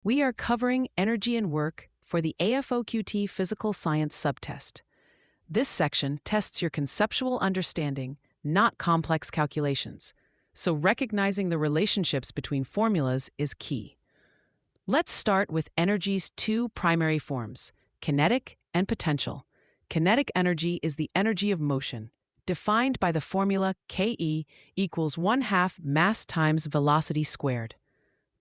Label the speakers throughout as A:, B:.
A: We are covering energy and work for the AFOQT Physical Science subtest. This section tests your conceptual understanding, not complex calculations, so recognizing the relationships between formulas is key. Let's start with energy's two primary forms, kinetic and potential. Kinetic energy is the energy of motion, defined by the formula Ke equals 1/2 mass times velocity squared.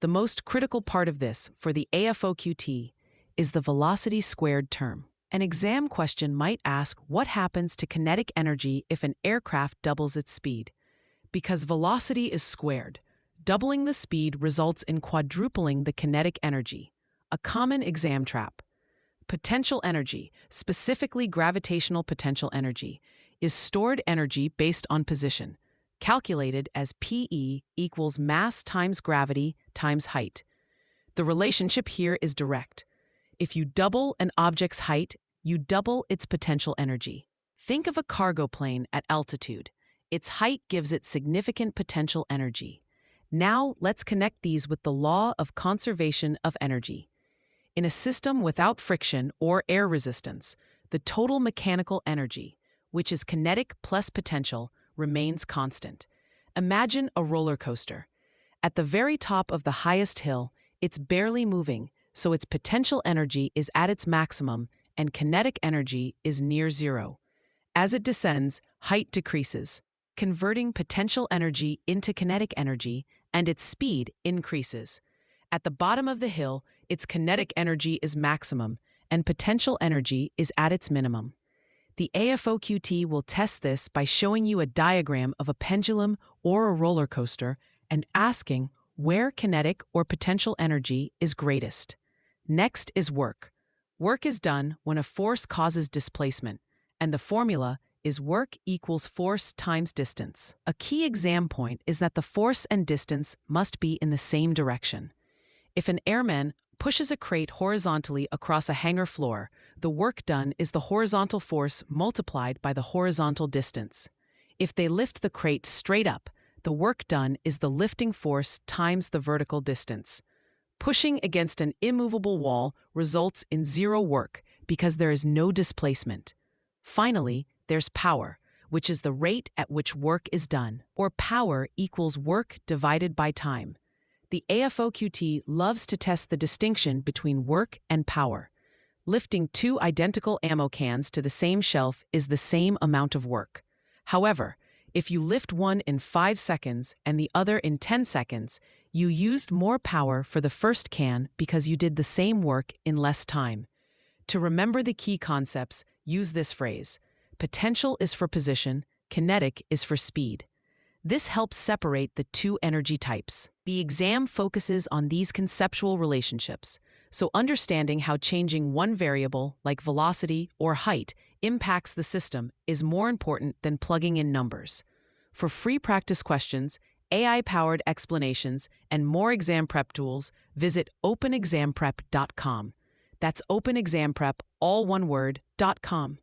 A: The most critical part of this for the AFOQT is the velocity squared term. An exam question might ask what happens to kinetic energy if an aircraft doubles its speed. Because velocity is squared, doubling the speed results in quadrupling the kinetic energy, a common exam trap. Potential energy, specifically gravitational potential energy, is stored energy based on position, calculated as Pe equals mass times gravity times height. The relationship here is direct. If you double an object's height, you double its potential energy. Think of a cargo plane at altitude. Its height gives it significant potential energy. Now let's connect these with the law of conservation of energy. In a system without friction or air resistance, the total mechanical energy, which is kinetic plus potential, remains constant. Imagine a roller coaster. At the very top of the highest hill, it's barely moving, so its potential energy is at its maximum and kinetic energy is near zero. As it descends, height decreases, converting potential energy into kinetic energy, and its speed increases. At the bottom of the hill, its kinetic energy is maximum, and potential energy is at its minimum. The AFOQT will test this by showing you a diagram of a pendulum or a roller coaster and asking where kinetic or potential energy is greatest. Next is work. Work is done when a force causes displacement, and the formula is work equals force times distance. A key exam point is that the force and distance must be in the same direction. If an airman pushes a crate horizontally across a hangar floor, the work done is the horizontal force multiplied by the horizontal distance. If they lift the crate straight up, the work done is the lifting force times the vertical distance. Pushing against an immovable wall results in zero work because there is no displacement. Finally, there's power, which is the rate at which work is done, or power equals work divided by time. The AFOQT loves to test the distinction between work and power. Lifting two identical ammo cans to the same shelf is the same amount of work. However, if you lift one in 5 seconds and the other in 10 seconds, you used more power for the first can because you did the same work in less time. To remember the key concepts, use this phrase: potential is for position, kinetic is for speed. This helps separate the two energy types. The exam focuses on these conceptual relationships, so understanding how changing one variable, like velocity or height, impacts the system is more important than plugging in numbers. For free practice questions, AI-powered explanations, and more exam prep tools, visit openexamprep.com. That's openexamprep, all one word, .com.